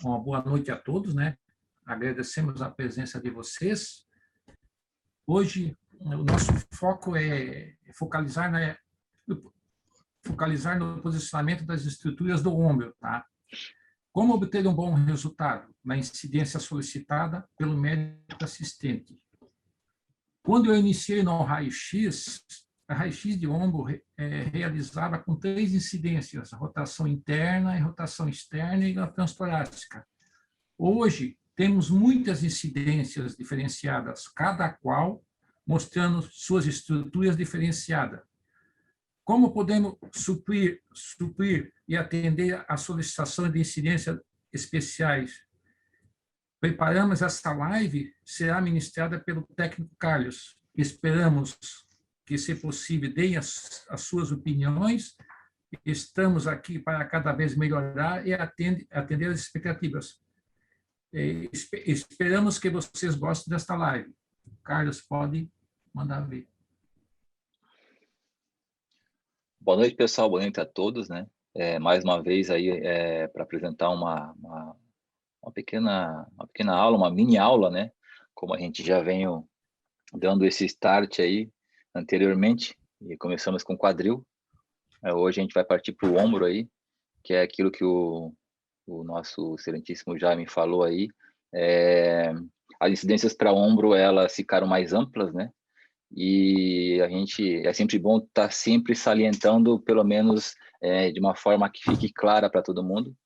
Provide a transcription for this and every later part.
Uma boa noite a todos, né? Agradecemos a presença de vocês. Hoje, o nosso foco é focalizar no posicionamento das estruturas do ombro, tá? Como obter um bom resultado na incidência solicitada pelo médico assistente? Quando eu iniciei no raio-x, a raio-x de ombro realizava com 3 incidências, a rotação interna, a rotação externa e a transtorácica. Hoje, temos muitas incidências diferenciadas, cada qual mostrando suas estruturas diferenciadas. Como podemos suprir e atender a solicitação de incidências especiais? Preparamos essa live, será ministrada pelo técnico Carlos. Esperamos que, se possível, deem as suas opiniões. Estamos aqui para cada vez melhorar e atender as expectativas. Esperamos que vocês gostem desta live. Carlos, pode mandar ver. Boa noite, pessoal. Boa noite a todos, né? Mais uma vez aí para apresentar uma pequena aula, uma mini aula, né? Como a gente já vem dando esse start aí anteriormente, e começamos com quadril. Hoje a gente vai partir para o ombro aí, que é aquilo que o nosso excelentíssimo Jaime falou aí. As incidências para ombro, elas ficaram mais amplas, né? E a gente, é sempre bom estar sempre salientando, pelo menos de uma forma que fique clara para todo mundo.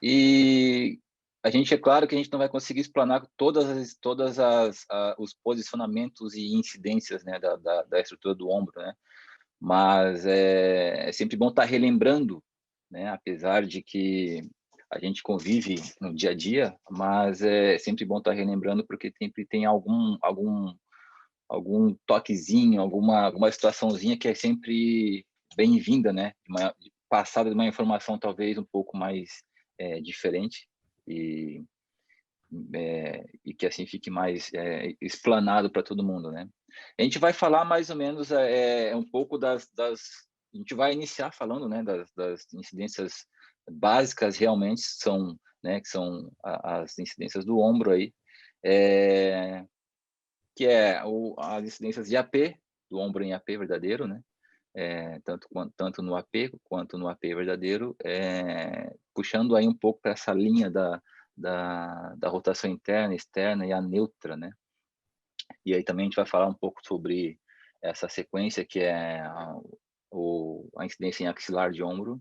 E a gente, é claro que a gente não vai conseguir explanar todas os posicionamentos e incidências, né, da estrutura do ombro, né? Mas é sempre bom estar relembrando, né? Apesar de que a gente convive no dia a dia, mas é sempre bom estar relembrando, porque sempre tem algum toquezinho, alguma situaçãozinha que é sempre bem-vinda, né? Passada de uma informação talvez um pouco mais diferente e que assim fique mais explanado para todo mundo, né? A gente vai falar mais ou menos um pouco a gente vai iniciar falando, né, das incidências básicas realmente são, né, que são as incidências do ombro aí, que é as incidências de AP, do ombro em AP verdadeiro, né? Tanto no AP quanto no AP verdadeiro, puxando aí um pouco para essa linha da rotação interna, externa e a neutra, né? E aí também a gente vai falar um pouco sobre essa sequência que é a incidência em axilar de ombro,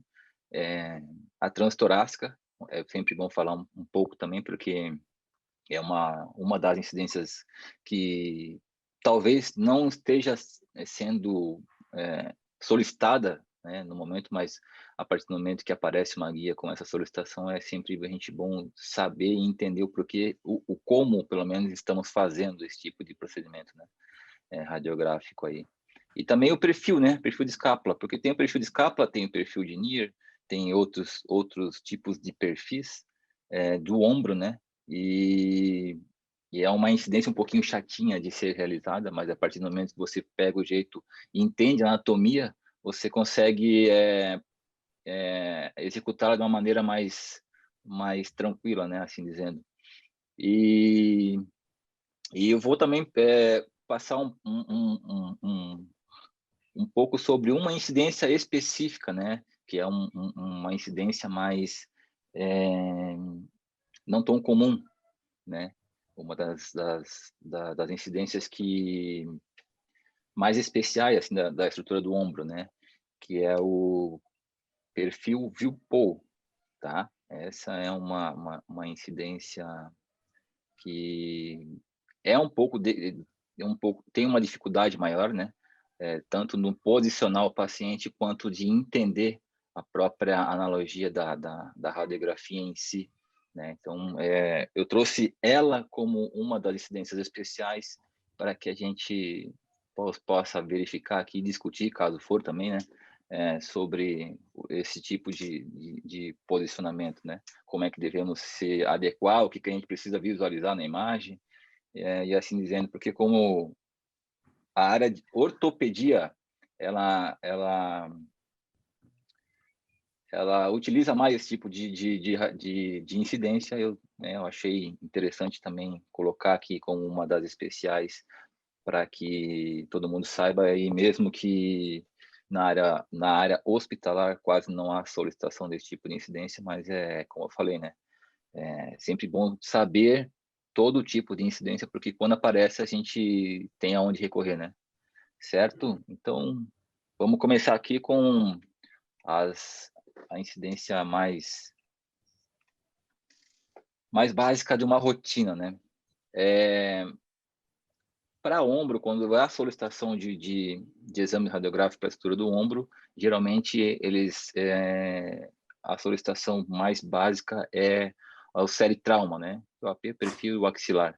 a transtorácica, é sempre bom falar um pouco também, porque é uma das incidências que talvez não esteja sendo solicitada, né, no momento, mas a partir do momento que aparece uma guia com essa solicitação, é sempre a gente bom saber e entender o porquê, o como, pelo menos, estamos fazendo esse tipo de procedimento, né, radiográfico aí. E também o perfil, né, perfil de escápula, porque tem o perfil de escápula, tem o perfil de Neer, tem outros tipos de perfis do ombro, né, e é uma incidência um pouquinho chatinha de ser realizada, mas a partir do momento que você pega o jeito e entende a anatomia, você consegue executá-la de uma maneira mais tranquila, né, assim dizendo. E eu vou também passar um pouco sobre uma incidência específica, né, que é uma incidência mais não tão comum, né, uma das incidências que mais especiais assim, da estrutura do ombro, né, que é o perfil Vilpol, tá? Essa é uma incidência que é tem uma dificuldade maior, né? Tanto no posicionar o paciente quanto de entender a própria analogia da radiografia em si, né? Então, eu trouxe ela como uma das incidências especiais para que a gente possa verificar aqui e discutir, caso for também, né? Sobre esse tipo de posicionamento, né? Como é que devemos se adequar, o que a gente precisa visualizar na imagem, e assim dizendo, porque como a área de ortopedia, ela ela utiliza mais esse tipo de incidência. Eu achei interessante também colocar aqui como uma das especiais, para que todo mundo saiba, aí mesmo que na área hospitalar quase não há solicitação desse tipo de incidência, mas como eu falei, né, é sempre bom saber todo tipo de incidência, porque quando aparece a gente tem aonde recorrer, né? Certo? Então, vamos começar aqui com a incidência mais básica de uma rotina, né? Para ombro, quando há solicitação de exame radiográfico para a estrutura do ombro, geralmente a solicitação mais básica é o série-trauma, né? O AP, perfil e o axilar.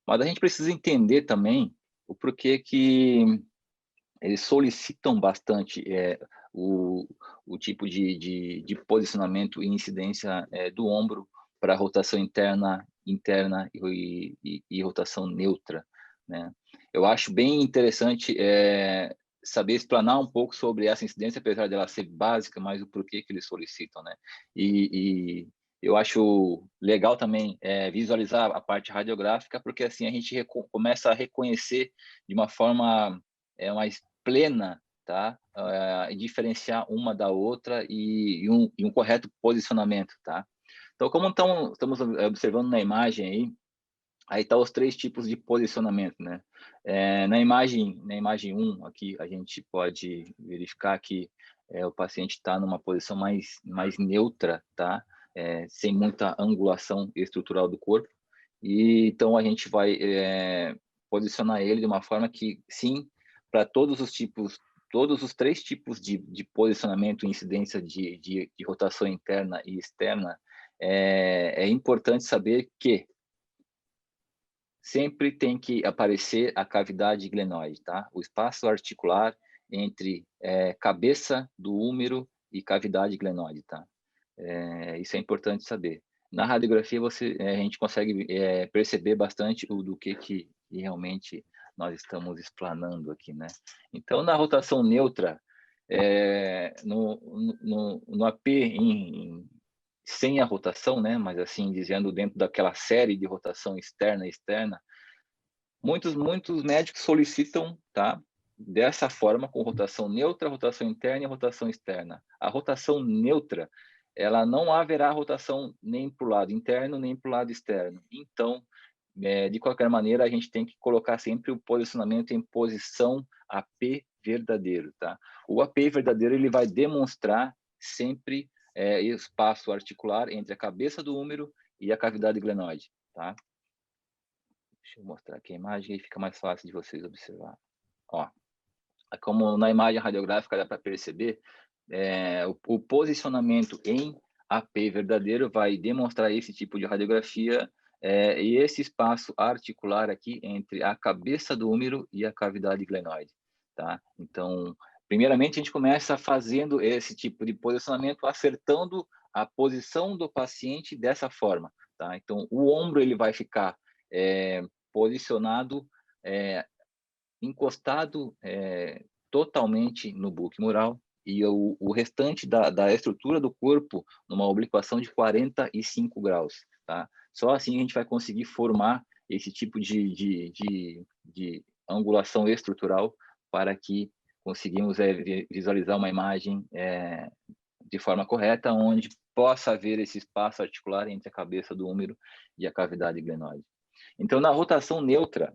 Mas a gente precisa entender também o porquê que eles solicitam bastante o tipo de posicionamento e incidência do ombro para rotação interna e rotação neutra, né? Eu acho bem interessante saber explanar um pouco sobre essa incidência, apesar dela ser básica, mas o porquê que eles solicitam, né? E eu acho legal também visualizar a parte radiográfica, porque assim a gente começa a reconhecer de uma forma mais plena, tá? E diferenciar uma da outra e um correto posicionamento, tá? Então, como estamos observando na imagem aí tá os 3 tipos de posicionamento, né? Na imagem 1 aqui, a gente pode verificar que o paciente está numa posição mais neutra, tá? Sem muita angulação estrutural do corpo. E então a gente vai posicionar ele de uma forma que, sim, para todos os 3 tipos de posicionamento e incidência de rotação interna e externa, é importante saber que sempre tem que aparecer a cavidade glenoide, tá? O espaço articular entre cabeça do úmero e cavidade glenoide, tá? Isso é importante saber. Na radiografia a gente consegue perceber bastante do que realmente nós estamos explanando aqui, né? Então, na rotação neutra, no AP sem a rotação, né? Mas assim dizendo, dentro daquela série de rotação externa e externa, muitos médicos solicitam, tá? Dessa forma, com rotação neutra, rotação interna e rotação externa. A rotação neutra, ela não haverá rotação nem para o lado interno, nem para o lado externo. Então, de qualquer maneira, a gente tem que colocar sempre o posicionamento em posição AP verdadeiro, tá? O AP verdadeiro, ele vai demonstrar sempre espaço articular entre a cabeça do úmero e a cavidade glenoide, tá? Deixa eu mostrar aqui a imagem e fica mais fácil de vocês observar. Ó, como na imagem radiográfica dá para perceber, o posicionamento em AP verdadeiro vai demonstrar esse tipo de radiografia e esse espaço articular aqui entre a cabeça do úmero e a cavidade glenoide, tá? Então, primeiramente, a gente começa fazendo esse tipo de posicionamento, acertando a posição do paciente dessa forma, tá? Então, o ombro ele vai ficar posicionado, encostado totalmente no buque mural, e o restante da estrutura do corpo numa obliquação de 45 graus, tá? Só assim a gente vai conseguir formar esse tipo de angulação estrutural para que conseguimos visualizar uma imagem de forma correta, onde possa haver esse espaço articular entre a cabeça do úmero e a cavidade glenoide. Então, na rotação neutra,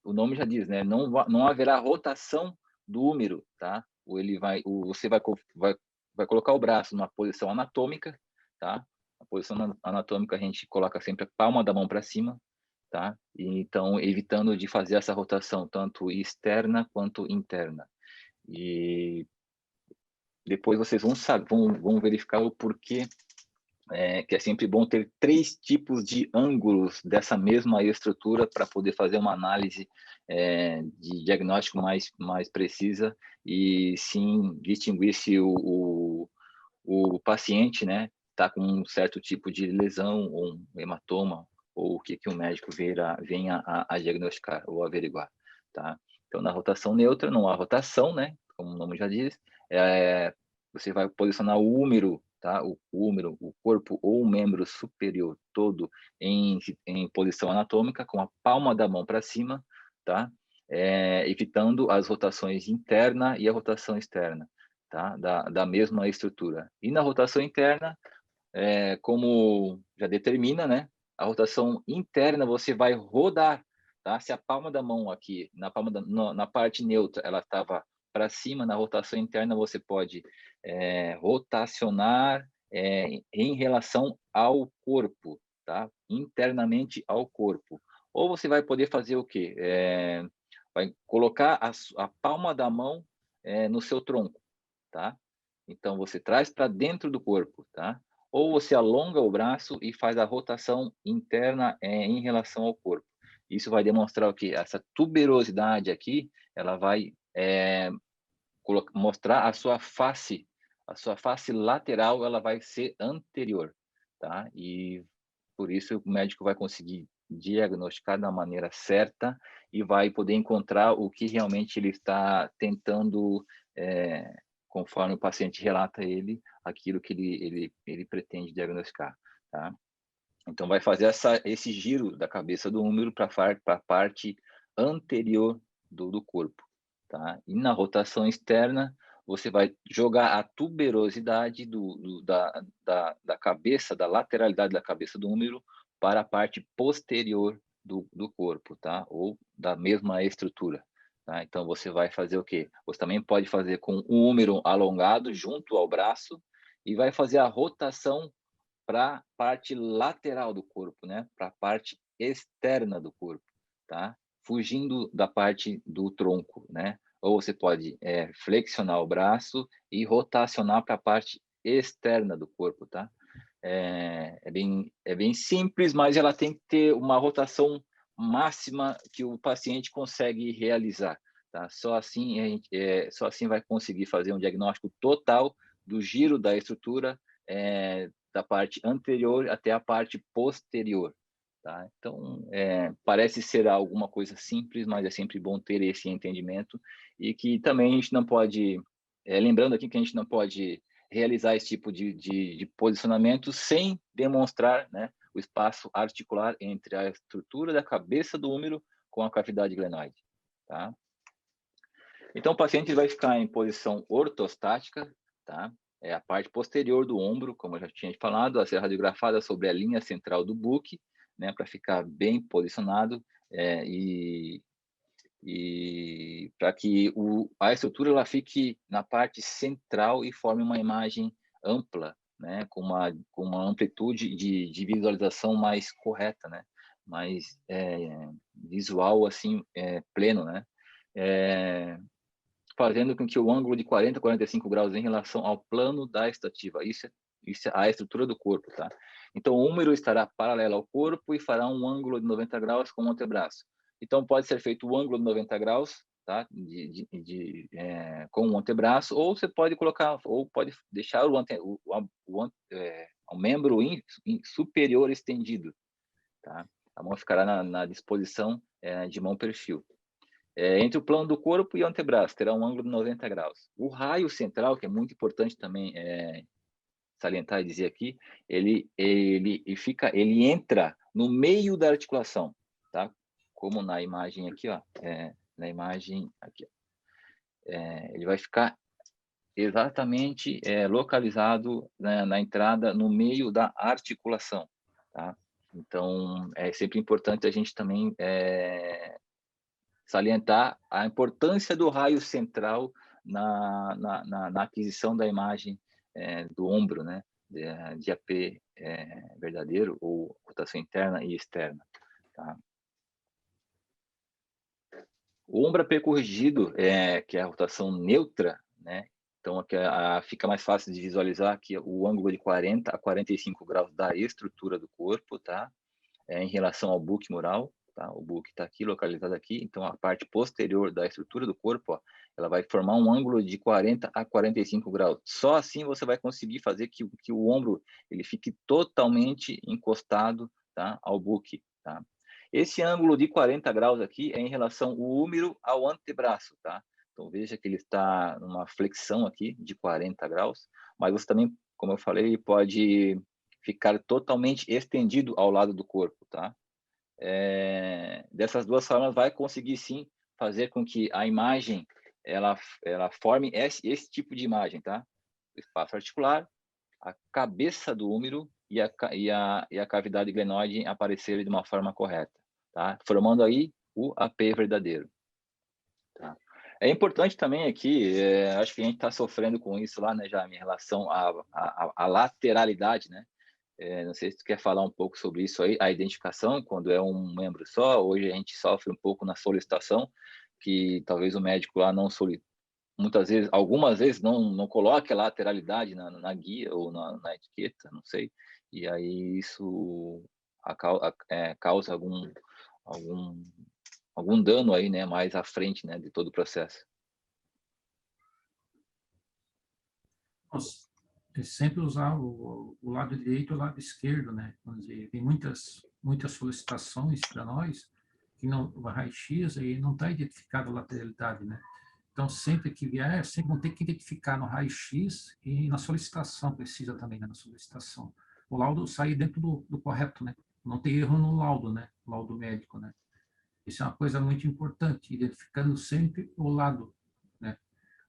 o nome já diz, né? Não haverá rotação do úmero, tá? Você vai colocar o braço numa posição anatômica, tá? A posição anatômica a gente coloca sempre a palma da mão para cima, tá? E, então, evitando de fazer essa rotação tanto externa quanto interna. E depois vocês vão verificar o porquê que é sempre bom ter 3 tipos de ângulos dessa mesma estrutura para poder fazer uma análise de diagnóstico mais precisa e sim distinguir se o paciente, né, está com um certo tipo de lesão ou um hematoma ou o que o médico venha a diagnosticar ou averiguar, tá? Então, na rotação neutra, não há rotação, né, como o nome já diz, você vai posicionar o húmero, tá? O húmero, o corpo ou o membro superior todo em posição anatômica, com a palma da mão para cima, tá? Evitando as rotações interna e a rotação externa, tá? Da mesma estrutura. E na rotação interna, como já determina, né? A rotação interna você vai rodar, tá? Se a palma da mão aqui, na parte neutra, ela estava para cima, na rotação interna você pode rotacionar em relação ao corpo, tá? Internamente ao corpo. Ou você vai poder fazer o quê? Vai colocar a palma da mão no seu tronco, tá? Então você traz para dentro do corpo, tá? Ou você alonga o braço e faz a rotação interna em relação ao corpo. Isso vai demonstrar o quê? Essa tuberosidade aqui, ela vai mostrar a sua face lateral, ela vai ser anterior, tá? E por isso o médico vai conseguir diagnosticar da maneira certa e vai poder encontrar o que realmente ele está tentando, conforme o paciente relata aquilo que ele pretende diagnosticar, tá? Então vai fazer esse giro da cabeça do húmero para a parte anterior do corpo, tá? E na rotação externa, você vai jogar a tuberosidade da cabeça, da lateralidade da cabeça do húmero para a parte posterior do corpo, tá? Ou da mesma estrutura, tá? Então você vai fazer o quê? Você também pode fazer com o húmero alongado junto ao braço e vai fazer a rotação para a parte lateral do corpo, né? Para a parte externa do corpo, tá? Fugindo da parte do tronco, né? Ou você pode flexionar o braço e rotacionar para a parte externa do corpo, tá? É bem simples, mas ela tem que ter uma rotação máxima que o paciente consegue realizar, tá? Só assim só assim vai conseguir fazer um diagnóstico total do giro da estrutura, da parte anterior até a parte posterior, tá? Então, parece ser alguma coisa simples, mas é sempre bom ter esse entendimento e que também a gente não pode, lembrando aqui que a gente não pode realizar esse tipo de posicionamento sem demonstrar, né, o espaço articular entre a estrutura da cabeça do húmero com a cavidade glenoide, tá? Então, o paciente vai ficar em posição ortostática, tá? É a parte posterior do ombro, como eu já tinha falado, a ser radiografada sobre a linha central do buque, né, para ficar bem posicionado e para que a estrutura ela fique na parte central e forme uma imagem ampla, né, com uma amplitude de visualização mais correta, né, mais visual assim pleno, né, fazendo com que o ângulo de 40 a 45 graus em relação ao plano da estativa. Isso é a estrutura do corpo, tá? Então, o húmero estará paralelo ao corpo e fará um ângulo de 90 graus com o antebraço. Então, pode ser feito o ângulo de 90 graus, tá? Com o antebraço, ou você pode colocar, ou pode deixar o membro superior estendido, tá? A mão ficará na disposição de mão perfil. Entre o plano do corpo e o antebraço, terá um ângulo de 90 graus. O raio central, que é muito importante também salientar e dizer aqui, ele entra no meio da articulação, tá? Como na imagem aqui, ó, na imagem aqui, ele vai ficar exatamente localizado na entrada, no meio da articulação, tá? Então, é sempre importante a gente também salientar a importância do raio central na aquisição da imagem do ombro, né, de AP verdadeiro ou rotação interna e externa, tá? O ombro AP corrigido, que é a rotação neutra, né, então aqui fica mais fácil de visualizar aqui o ângulo de 40 a 45 graus da estrutura do corpo, tá? Em relação ao buque mural, tá? O buque está aqui, localizado aqui, então a parte posterior da estrutura do corpo, ó, ela vai formar um ângulo de 40 a 45 graus. Só assim você vai conseguir fazer que o ombro ele fique totalmente encostado, tá, ao buque, tá? Esse ângulo de 40 graus aqui é em relação o húmero ao antebraço, tá? Então, veja que ele está numa flexão aqui de 40 graus, mas você também, como eu falei, pode ficar totalmente estendido ao lado do corpo, tá? Dessas duas formas, vai conseguir, sim, fazer com que a imagem, ela forme esse tipo de imagem, tá? O espaço articular, a cabeça do úmero e a cavidade glenoide aparecerem de uma forma correta, tá? Formando aí o AP verdadeiro. Tá. É importante também aqui, acho que a gente está sofrendo com isso lá, né, Jaime, em relação à lateralidade, né? Não sei se tu quer falar um pouco sobre isso aí, a identificação, quando é um membro só. Hoje a gente sofre um pouco na solicitação, que talvez o médico lá não muitas vezes, algumas vezes não coloque a lateralidade na guia ou na etiqueta, não sei, e aí isso causa algum dano aí, né, mais à frente, né, de todo o processo. Nossa, é sempre usar o lado direito e o lado esquerdo, né? Vamos dizer, tem muitas solicitações para nós que não, o raio-x aí não está identificado a lateralidade, né? Então, sempre que vier, sempre vão ter que identificar no raio-x e na solicitação, precisa também, né, na solicitação. O laudo sair dentro do correto, né? Não ter erro no laudo, né? Laudo médico, né? Isso é uma coisa muito importante, identificando sempre o lado, né?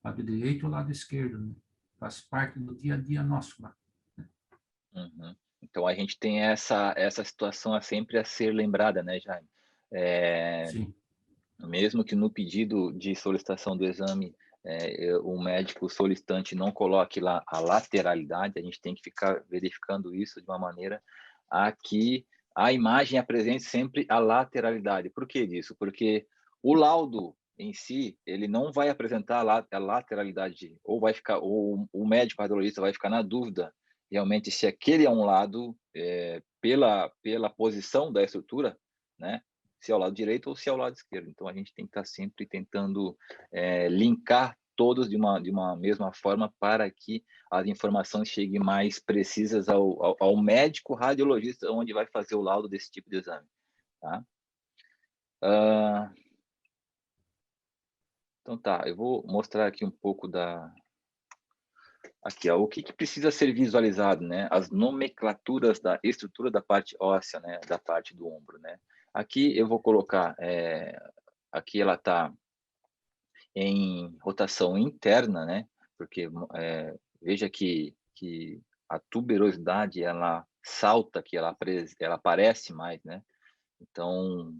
Lado direito ou lado esquerdo, né? Faz parte do dia a dia nosso lá. Uhum. Então, a gente tem essa situação sempre a ser lembrada, né, Jaime? Sim, Mesmo que no pedido de solicitação do exame, o médico solicitante não coloque lá a lateralidade, a gente tem que ficar verificando isso de uma maneira a que a imagem apresente sempre a lateralidade. Por que disso? Porque o laudo em si, ele não vai apresentar a lateralidade, ou vai ficar, ou o médico radiologista vai ficar na dúvida realmente se aquele é um lado, pela posição da estrutura, né? Se é ao lado direito ou se é ao lado esquerdo. Então, a gente tem que estar sempre tentando linkar todos de uma mesma forma para que as informações cheguem mais precisas ao médico radiologista, onde vai fazer o laudo desse tipo de exame. Tá? Então, tá, eu vou mostrar aqui um pouco Aqui, ó, o que precisa ser visualizado, né? As nomenclaturas da estrutura da parte óssea, né? Da parte do ombro, né? Aqui eu vou colocar, aqui ela está em rotação interna, né? Porque veja que a tuberosidade ela salta, que ela aparece mais, né? Então,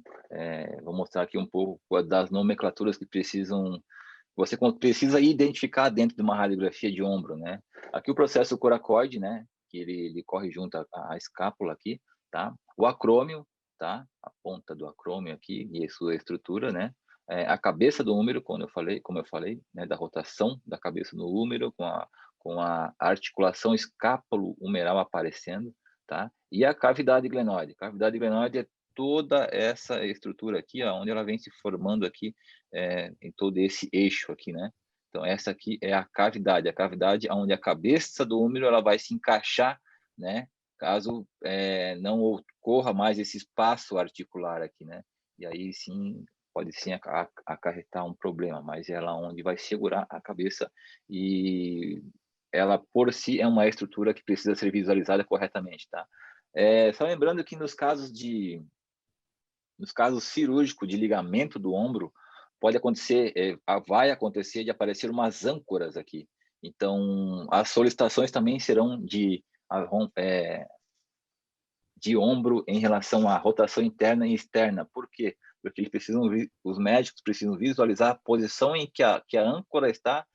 vou mostrar aqui um pouco das nomenclaturas que você precisa identificar dentro de uma radiografia de ombro, né? Aqui o processo coracoide, né? Que ele corre junto à escápula aqui, tá? O acrômio, tá? A ponta do acrômio aqui e a sua estrutura, né? A cabeça do úmero, como eu falei, né? Da rotação da cabeça no úmero com a articulação escápulo-humeral aparecendo, tá? E a cavidade glenoide. A cavidade glenoide é toda essa estrutura aqui, ó, onde ela vem se formando aqui em todo esse eixo aqui, né? Então, essa aqui é a cavidade onde a cabeça do úmero ela vai se encaixar, né? Caso não ocorra mais esse espaço articular aqui, né? E aí sim, pode sim acarretar um problema, mas ela onde vai segurar a cabeça e ela por si é uma estrutura que precisa ser visualizada corretamente, tá? Só lembrando que nos casos cirúrgicos de ligamento do ombro, vai acontecer de aparecer umas âncoras aqui. Então, as solicitações também serão de ombro em relação à rotação interna e externa. Por quê? Porque os médicos precisam visualizar a posição em que a âncora está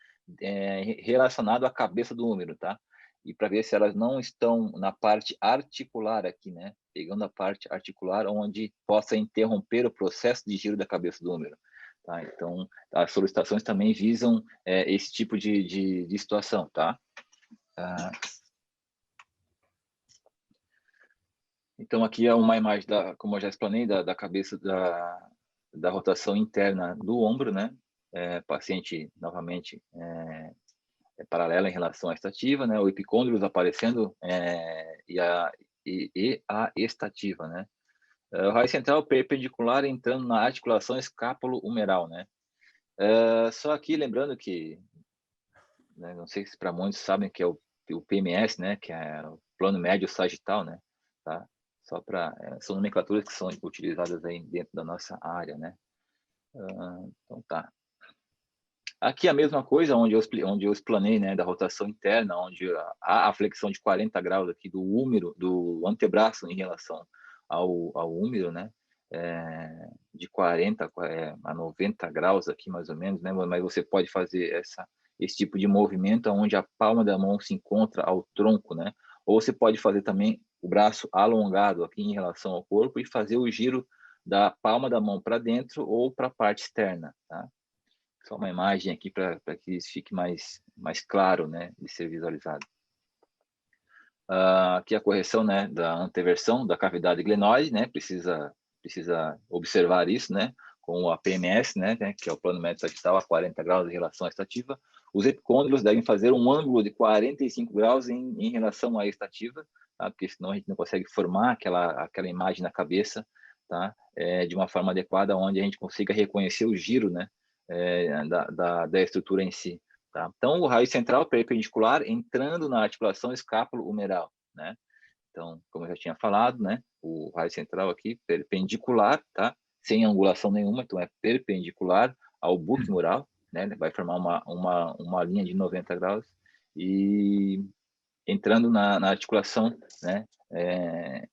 relacionada à cabeça do úmero, tá? E para ver se elas não estão na parte articular aqui, né? Pegando a parte articular onde possa interromper o processo de giro da cabeça do úmero. Tá? Então, as solicitações também visam esse tipo de situação, tá? Então, aqui é uma imagem, como eu já explanei, da cabeça da rotação interna do ombro, né? Paciente, novamente, paralela em relação à estativa, né? O epicôndrios aparecendo e a estativa, né? O raio central perpendicular entrando na articulação escápulo-humeral, né? Só aqui lembrando que, né, não sei se para muitos sabem que é o PMS, né, que é o plano médio sagital, né, tá? Só para são nomenclaturas que são utilizadas aí dentro da nossa área, né? Então tá. Aqui a mesma coisa, onde eu explanei, né, da rotação interna, onde a flexão de 40 graus aqui do húmero, do antebraço em relação ao húmero, né, de 40 a 90 graus aqui mais ou menos, né, mas você pode fazer esse tipo de movimento onde a palma da mão se encontra ao tronco, né, ou você pode fazer também o braço alongado aqui em relação ao corpo e fazer o giro da palma da mão para dentro ou para a parte externa, tá? Só uma imagem aqui para que isso fique mais claro, né, de ser visualizado. Aqui a correção, né, da anteversão da cavidade glenoide, né, precisa observar isso, né, com a PMS, né, que é o plano médio sagital a 40 graus em relação à estativa. Os epicôndilos devem fazer um ângulo de 45 graus em relação à estativa, tá? Porque senão a gente não consegue formar aquela imagem na cabeça, tá? De uma forma adequada, onde a gente consiga reconhecer o giro, né, da estrutura em si. Tá? Então, o raio central perpendicular entrando na articulação escápulo-humeral, né? Então, como eu já tinha falado, né? O raio central aqui perpendicular, tá? Sem angulação nenhuma, então é perpendicular ao buque mural, né? Vai formar uma linha de 90 graus e entrando na articulação, né?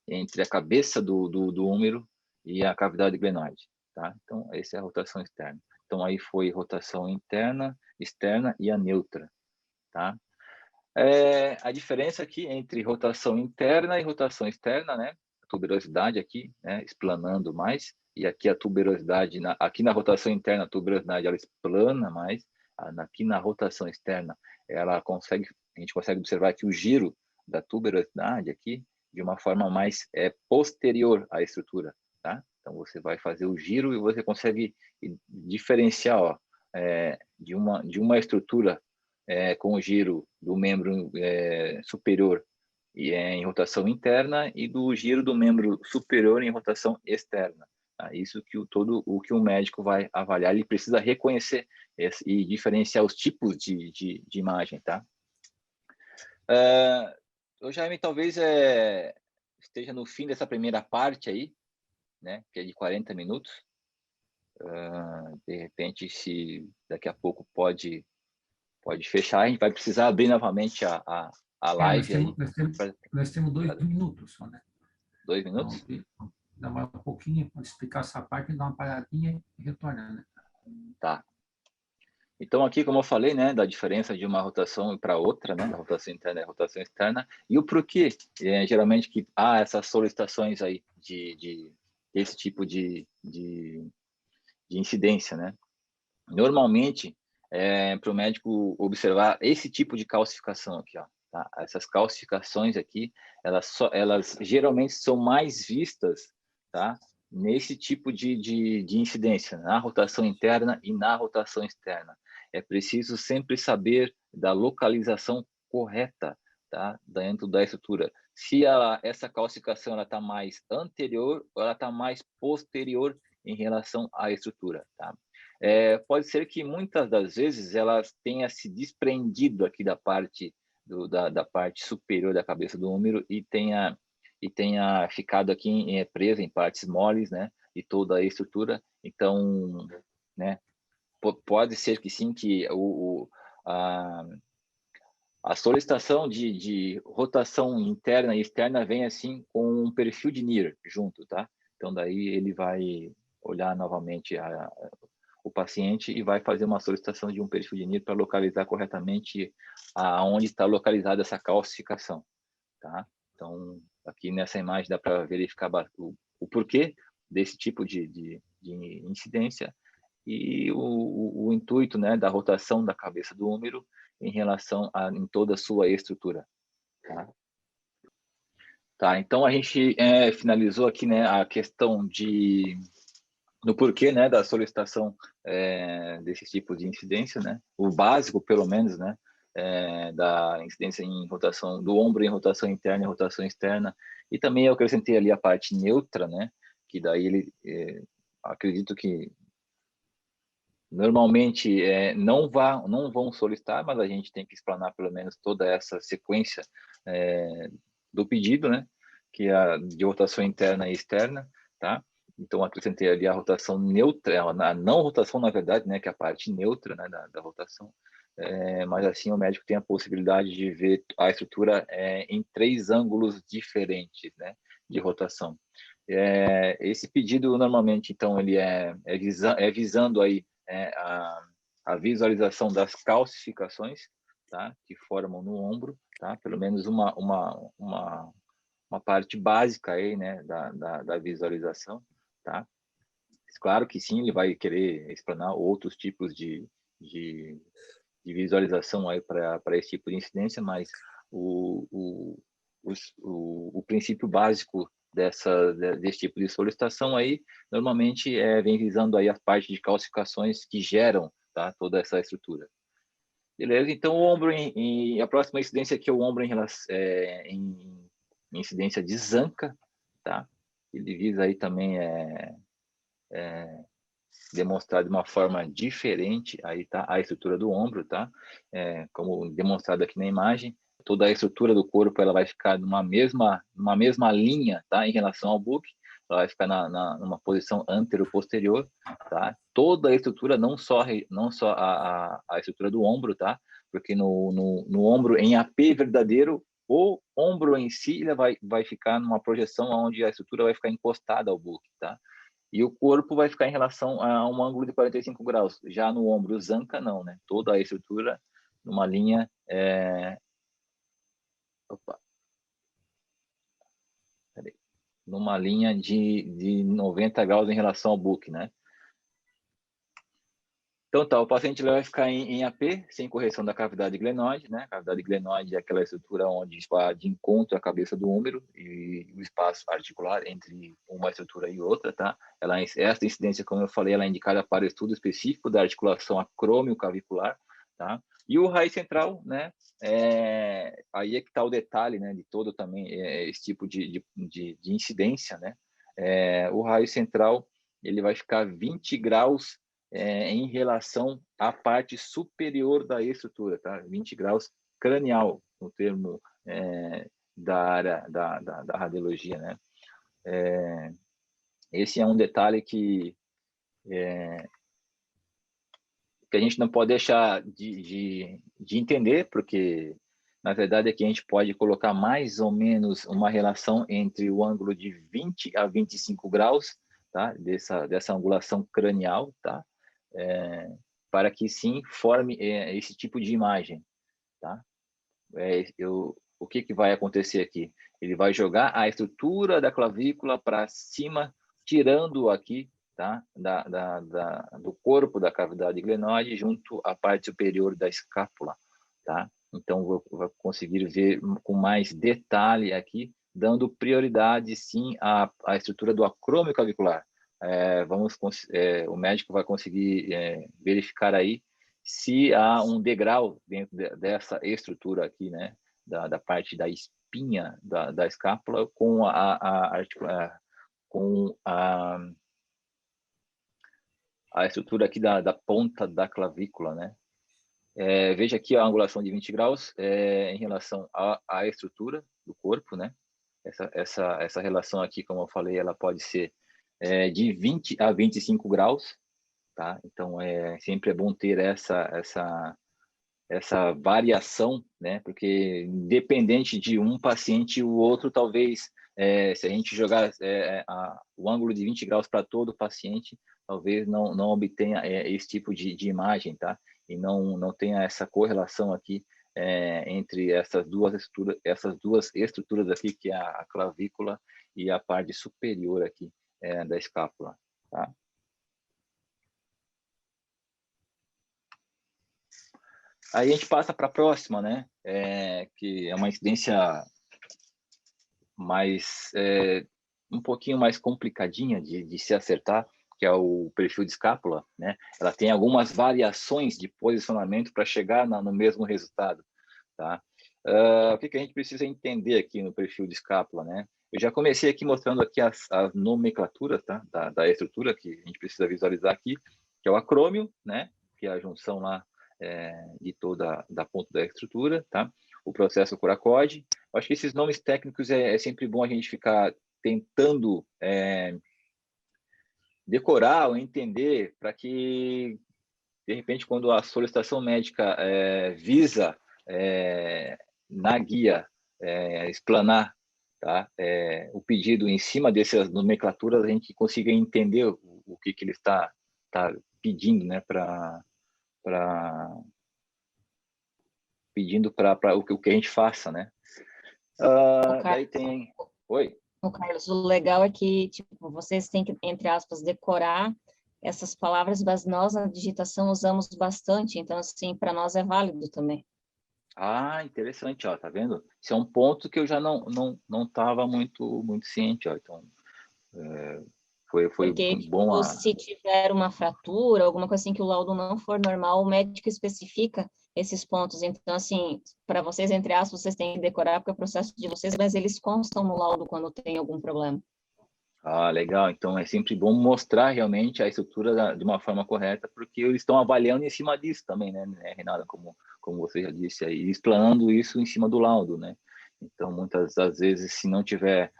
Entre a cabeça do húmero e a cavidade glenoide, tá? Então, essa é a rotação externa. Então, aí foi rotação interna, externa e a neutra, tá? A diferença aqui entre rotação interna e rotação externa, né? A tuberosidade aqui, né? Explanando mais, e aqui a tuberosidade, aqui na rotação interna, a tuberosidade ela explana mais, aqui na rotação externa, a gente consegue observar que o giro da tuberosidade aqui, de uma forma mais posterior à estrutura, tá? Então, você vai fazer o giro e você consegue diferenciar, ó, de uma estrutura com o giro do membro superior em rotação interna e do giro do membro superior em rotação externa. Tá? Isso que todo o que o médico vai avaliar, ele precisa reconhecer e diferenciar os tipos de imagem, tá? O Jaime talvez esteja no fim dessa primeira parte aí, né, que é de 40 minutos. De repente, se daqui a pouco pode fechar, a gente vai precisar abrir novamente a live aí. Nós temos 2 minutos só, né? 2 minutos? Então, dá um pouquinho para explicar essa parte, dar uma paradinha e retornar, né? Tá. Então, aqui, como eu falei, né, da diferença de uma rotação para outra, né, da rotação interna e rotação externa, e o porquê, geralmente, que há essas solicitações aí desse tipo de incidência, né? Normalmente, para o médico observar esse tipo de calcificação aqui, ó, tá? Essas calcificações aqui, elas geralmente são mais vistas, tá? Nesse tipo de incidência, na rotação interna e na rotação externa. É preciso sempre saber da localização correta, tá? Dentro da estrutura. Se essa calcificação está mais anterior ou ela está mais posterior em relação à estrutura, tá? Pode ser que muitas das vezes ela tenha se desprendido aqui da parte da parte superior da cabeça do húmero e tenha ficado aqui presa em partes moles, né, e toda a estrutura. Então, né, pode ser que sim, que a solicitação de rotação interna e externa vem assim com um perfil de NIR junto, tá? Então daí ele vai olhar novamente o paciente e vai fazer uma solicitação de um perfil de NIR para localizar corretamente aonde está localizada essa calcificação, tá? Então, aqui nessa imagem dá para verificar o porquê desse tipo de incidência e o intuito, né, da rotação da cabeça do húmero em relação em toda a sua estrutura, tá? Tá, então a gente finalizou aqui, né, a questão do porquê, né, da solicitação desses tipos de incidência, né, o básico, pelo menos, né, da incidência em rotação do ombro em rotação interna e rotação externa, e também eu acrescentei ali a parte neutra, né, que daí ele acredito que Normalmente não vão solicitar, mas a gente tem que explanar pelo menos toda essa sequência do pedido, né? Que é a de rotação interna e externa, tá? Então, acrescentei ali a rotação neutra, a não rotação, na verdade, né? Que é a parte neutra, né? Da rotação. Mas assim o médico tem a possibilidade de ver a estrutura em 3 ângulos diferentes, né? De rotação. Esse pedido, normalmente, então, ele visando aí a visualização das calcificações, tá? Que formam no ombro, tá? Pelo menos uma parte básica aí, né? Da visualização, tá? Claro que sim, ele vai querer explanar outros tipos de visualização aí para esse tipo de incidência, mas o princípio básico desse tipo de solicitação aí, normalmente vem visando aí a parte de calcificações que geram, tá, toda essa estrutura. Beleza? Então, o ombro a próxima incidência aqui é o ombro em incidência de zanca, tá? Ele visa aí também demonstrar de uma forma diferente aí, tá? A estrutura do ombro, tá? Como demonstrado aqui na imagem, toda a estrutura do corpo ela vai ficar numa mesma linha, tá? Em relação ao buque, ela vai ficar numa posição antero-posterior, tá? Toda a estrutura, não só a estrutura do ombro, tá? Porque no ombro em AP verdadeiro, o ombro em si ele vai ficar numa projeção onde a estrutura vai ficar encostada ao buque, tá? E o corpo vai ficar em relação a um ângulo de 45 graus. Já no ombro zanca, não, né? Toda a estrutura numa linha... numa linha de 90 graus em relação ao buque, né? Então tá, o paciente vai ficar em AP, sem correção da cavidade glenoide, né? A cavidade glenoide é aquela estrutura onde está de encontro à cabeça do húmero e o espaço articular entre uma estrutura e outra, tá? Essa incidência, como eu falei, ela é indicada para estudo específico da articulação acrômio-clavicular, tá? E o raio central, né? Aí é que está o detalhe, né? De todo também esse tipo de incidência, né? O raio central, ele vai ficar 20 graus em relação à parte superior da estrutura, tá? 20 graus cranial, no termo da área da radiologia, né? Esse é um detalhe que a gente não pode deixar de entender, porque na verdade é que a gente pode colocar mais ou menos uma relação entre o ângulo de 20 a 25 graus, tá? Dessa angulação cranial, tá? Para que sim forme esse tipo de imagem, tá? O que vai acontecer aqui? Ele vai jogar a estrutura da clavícula para cima, tirando aqui, tá? Do corpo da cavidade glenoide junto à parte superior da escápula, tá? Então, vou conseguir ver com mais detalhe aqui, dando prioridade, sim, à estrutura do acrômio clavicular. O médico vai conseguir verificar aí se há um degrau dentro dessa estrutura aqui, né, da parte da espinha da escápula com a estrutura aqui da ponta da clavícula, né? Veja aqui a angulação de 20 graus em relação à estrutura do corpo, né? Essa relação aqui, como eu falei, ela pode ser de 20 a 25 graus, tá? Então, sempre é bom ter essa variação, né? Porque independente de um paciente, o outro talvez, se a gente jogar o ângulo de 20 graus para todo paciente, talvez não obtenha esse tipo de imagem, tá? E não tenha essa correlação aqui entre essas duas estruturas aqui, que é a clavícula e a parte superior aqui da escápula, tá? Aí a gente passa para a próxima, né? Que é uma incidência um pouquinho mais complicadinha de se acertar, que é o perfil de escápula, né? Ela tem algumas variações de posicionamento para chegar no mesmo resultado, tá? O que a gente precisa entender aqui no perfil de escápula, né? Eu já comecei aqui mostrando aqui as nomenclaturas, tá? Da estrutura que a gente precisa visualizar aqui. que é o acrômio, né? Que é a junção lá de toda da ponta da estrutura, tá? O processo Curacoide. Eu acho que esses nomes técnicos é sempre bom a gente ficar tentando decorar ou entender para que, de repente, quando a solicitação médica visa na guia explanar, tá? O pedido em cima dessas nomenclaturas, a gente consiga entender o que ele está pedindo, né? Pedindo para o que a gente faça, né? Daí tem... Oi? O Carlos, o legal é que tipo, vocês têm que, entre aspas, decorar essas palavras, mas nós na digitação usamos bastante, então, assim, para nós é válido também. Ah, interessante, ó, tá vendo? Isso é um ponto que eu já não estava muito ciente, ó. Então, foi Porque, bom tipo, se tiver uma fratura, alguma coisa assim que o laudo não for normal, o médico especifica esses pontos. Então, assim, para vocês, entre aspas, vocês têm que decorar, porque é o processo de vocês, mas eles constam no laudo quando tem algum problema. Ah, legal. Então, é sempre bom mostrar realmente a estrutura de uma forma correta, porque eles estão avaliando em cima disso também, né, Renata? Como você já disse aí, explanando isso em cima do laudo, né? Então, muitas das vezes, se não tiver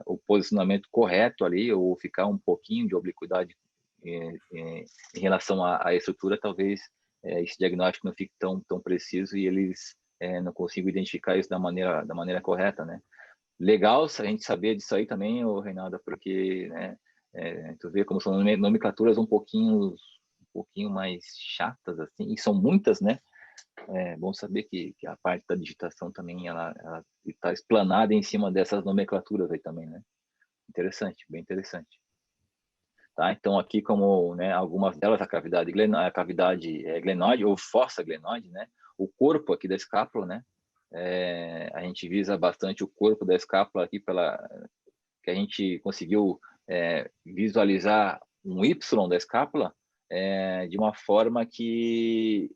o posicionamento correto ali, ou ficar um pouquinho de obliquidade em relação à estrutura, talvez esse diagnóstico não fique tão preciso e eles não consigam identificar isso da maneira correta, né? Legal se a gente saber disso aí também, ô Reinaldo, porque, né, tu vê como são nomenclaturas um pouquinho mais chatas, assim, e são muitas, né? É bom saber que a parte da digitação também, ela está explanada em cima dessas nomenclaturas aí também, né? Interessante, bem interessante. Tá? Então, aqui como, né, algumas delas, a cavidade glenoide ou fossa glenoide, né? O corpo aqui da escápula, né? A gente visa bastante o corpo da escápula aqui que a gente conseguiu visualizar um Y da escápula de uma forma que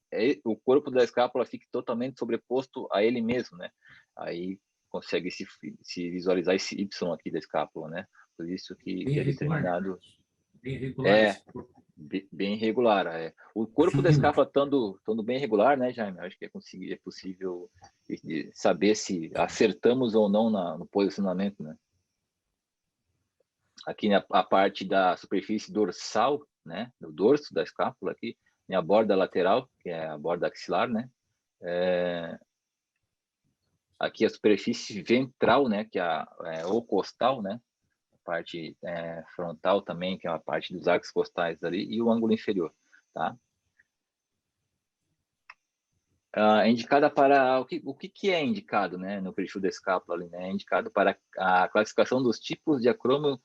o corpo da escápula fique totalmente sobreposto a ele mesmo, né? Aí consegue se visualizar esse Y aqui da escápula, né? Por isso que é determinado. Bem regular. Bem regular. O corpo da escápula estando bem regular, né, Jaime? Acho que é possível saber se acertamos ou não no posicionamento, né? Aqui a parte da superfície dorsal, né, do dorso da escápula aqui, a borda lateral, que é a borda axilar, né? Aqui a superfície ventral, né, que é o costal, né? Parte frontal também, que é a parte dos arcos costais ali, e o ângulo inferior, tá? É indicada para o que é indicado, né, no perfil da escápula ali, né? É indicado para a classificação dos tipos de acrômio,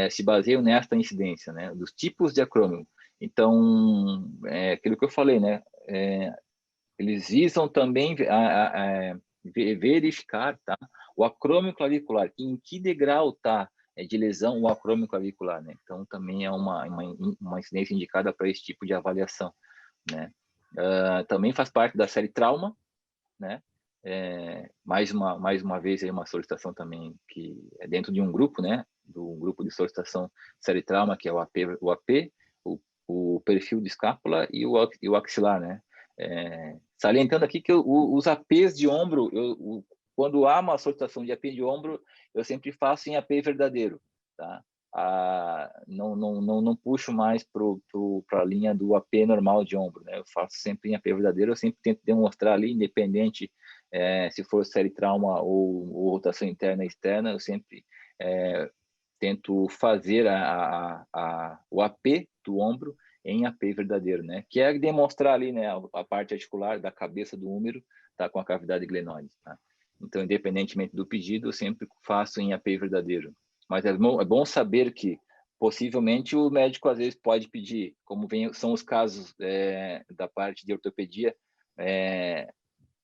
se baseiam nesta incidência, né? Dos tipos de acrômio. Então, aquilo que eu falei, né? Eles visam também verificar, tá? O acrômio clavicular, em que degrau está de lesão o acrômio clavicular, né? Então, também é uma incidência indicada para esse tipo de avaliação, né? Também faz parte da série trauma, né? Mais uma vez aí uma solicitação também que é dentro de um grupo, né? Do grupo de solicitação série trauma, que é o AP, o perfil de escápula e o axilar, né? Salientando aqui que os APs de ombro, quando há uma solicitação de AP de ombro, eu sempre faço em AP verdadeiro, tá? Não puxo mais para a linha do AP normal de ombro, né? Eu faço sempre em AP verdadeiro, eu sempre tento demonstrar ali, independente se for série trauma ou rotação interna e externa, eu sempre tento fazer o AP do ombro em AP verdadeiro, né? Que é demonstrar ali, né, a parte articular da cabeça do húmero tá com a cavidade glenoide, tá? Então, independentemente do pedido, eu sempre faço em AP verdadeiro. Mas é bom saber que possivelmente o médico às vezes pode pedir, como são os casos da parte de ortopedia,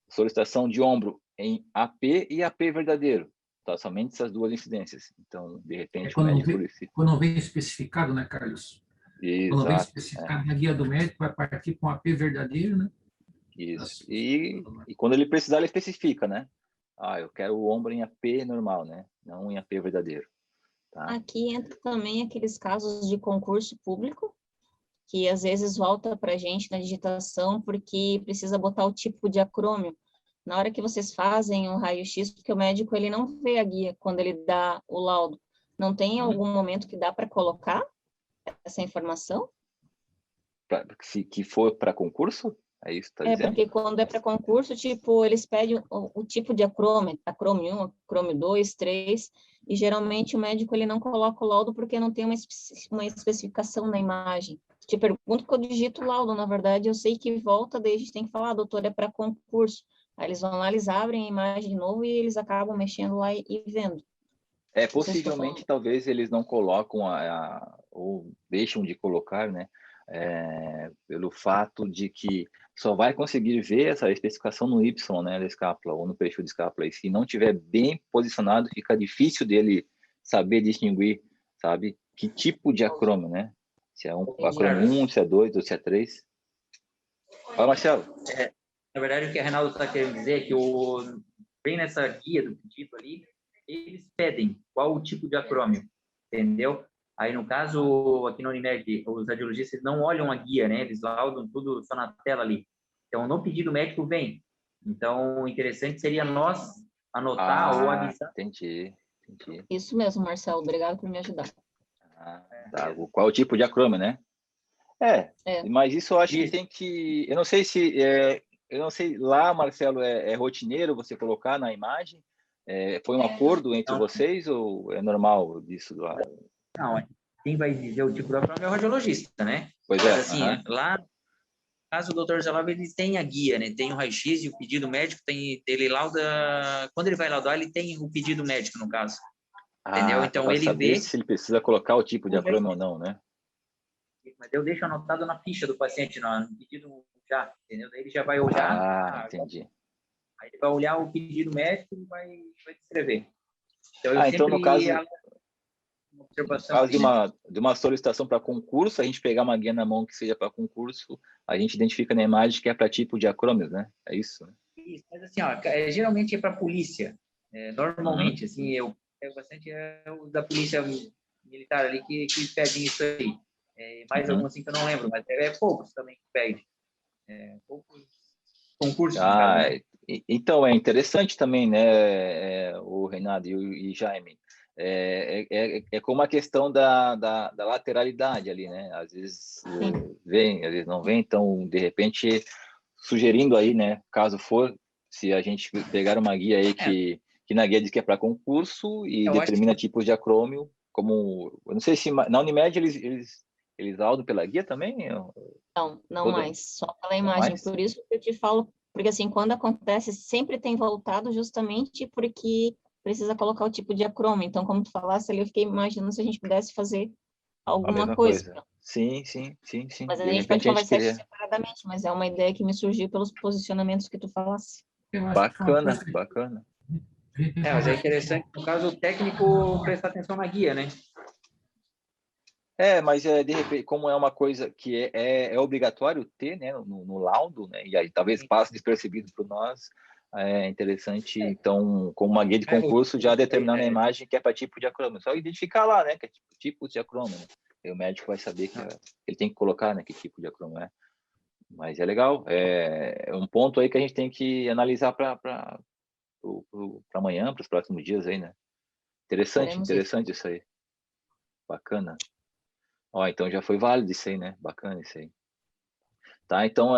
solicitação de ombro em AP e AP verdadeiro, tá? Somente essas duas incidências. Então, de repente, o médico solicita. Quando vem especificado, né, Carlos? Exato, quando vem especificado na guia do médico, vai partir com AP verdadeiro, né? Isso. E quando ele precisar, ele especifica, né? Eu quero o ombro em AP normal, né? Não em AP verdadeiro. Tá? Aqui entra também aqueles casos de concurso público, que às vezes volta para a gente na digitação porque precisa botar o tipo de acrômio. Na hora que vocês fazem um raio-x, porque o médico ele não vê a guia quando ele dá o laudo, não tem algum momento que dá para colocar essa informação? Que for para concurso? É isso que tá dizendo? Porque quando é para concurso, tipo, eles pedem o tipo de acrômio 1, acrômio 2, 3, e geralmente o médico ele não coloca o laudo porque não tem uma especificação na imagem. Te pergunto que eu digito o laudo, na verdade, eu sei que volta, daí a gente tem que falar, doutor, é para concurso. Aí eles vão lá, eles abrem a imagem de novo e eles acabam mexendo lá e vendo. Possivelmente, talvez eles não colocam ou deixam de colocar, né? Pelo fato de que só vai conseguir ver essa especificação no Y, né, da escápula, ou no perfil de escápula. E se não tiver bem posicionado, fica difícil dele saber distinguir, sabe, que tipo de acrômio, né? Se é um acrômio 1, se é 2 ou se é 3. Fala, Marcelo. Na verdade, o que a Reinaldo está querendo dizer é que bem nessa guia do pedido ali, eles pedem qual o tipo de acrômio, entendeu? Aí, no caso, aqui na Unimed, os radiologistas não olham a guia, né? Eles laudam tudo só na tela ali. Então, no pedido médico vem. Então, o interessante seria nós anotar ou avisar. Entendi. Isso mesmo, Marcelo. Obrigado por me ajudar. Tá. Qual o tipo de acrômio, né? Mas isso eu acho que tem que... Eu não sei se... eu não sei, lá, Marcelo, é rotineiro você colocar na imagem? Foi um acordo entre vocês ou é normal disso lá? Não, quem vai dizer o tipo da acrômio é o radiologista, né? Pois Mas, assim, lá, no caso do Dr. Zalava, ele tem a guia, né? Tem o raio-x e o pedido médico, ele lauda... Quando ele vai laudar, ele tem o pedido médico, no caso. Entendeu? Então, ele saber vê... se ele precisa colocar o tipo de acrômio ou não, né? Mas eu deixo anotado na ficha do paciente, no pedido já, entendeu? Daí ele já vai olhar... entendi. Aí ele vai olhar o pedido médico e vai descrever. Então, eu então, no caso... observação de uma solicitação para concurso, a gente pegar uma guia na mão que seja para concurso, a gente identifica na imagem que é para tipo de acrômios, né? É isso? Né? Isso, mas assim, geralmente é para polícia. Normalmente, assim, eu pego bastante o da polícia militar ali que pedem isso aí. Mais alguns assim que eu não lembro, mas poucos também que pedem. Poucos concursos. Então, é interessante também, né, o Renato e Jaime. É como a questão da lateralidade ali, né? Às vezes vem, às vezes não vem. Então, de repente, sugerindo aí, né, caso for, se a gente pegar uma guia aí que na guia diz que é para concurso e determina tipos de acrômio, como... Eu não sei se na Unimed eles laudam pela guia também? Não mais, só pela imagem. Por isso que eu te falo, porque assim, quando acontece, sempre tem voltado justamente porque precisa colocar o tipo de acrômio. Então, como tu falasse ali, eu fiquei imaginando se a gente pudesse fazer alguma coisa. Sim. Mas a gente pode conversar isso separadamente, mas é uma ideia que me surgiu pelos posicionamentos que tu falasse. Bacana. Mas é interessante, no caso, o técnico prestar atenção na guia, né? Mas de repente, como é uma coisa que é obrigatório ter, né, no laudo, né, e aí talvez passe despercebido por nós, é interessante, então, como uma guia de concurso, já determinar na imagem que é para tipo de acrômio. Só identificar lá, né, que é tipo de acrômio. Né? E o médico vai saber que ele tem que colocar, né, que tipo de acrômio é. Mas é legal, é um ponto aí que a gente tem que analisar para amanhã, para os próximos dias aí, né? Interessante isso aí. Bacana. Então já foi válido isso aí, né? Bacana isso aí. Tá, então,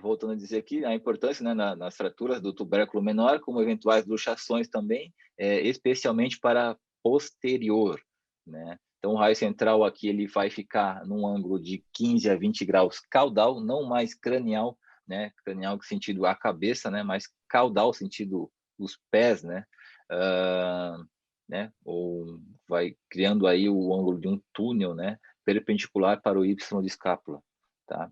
voltando a dizer aqui, a importância, né, nas fraturas do tubérculo menor, como eventuais luxações também, especialmente para posterior, né? Então, o raio central aqui, ele vai ficar num ângulo de 15 a 20 graus caudal, não mais cranial, né? Cranial no sentido a cabeça, né? Mas caudal, sentido os pés, né? Ou vai criando aí o ângulo de um túnel, né? Perpendicular para o Y de escápula, tá?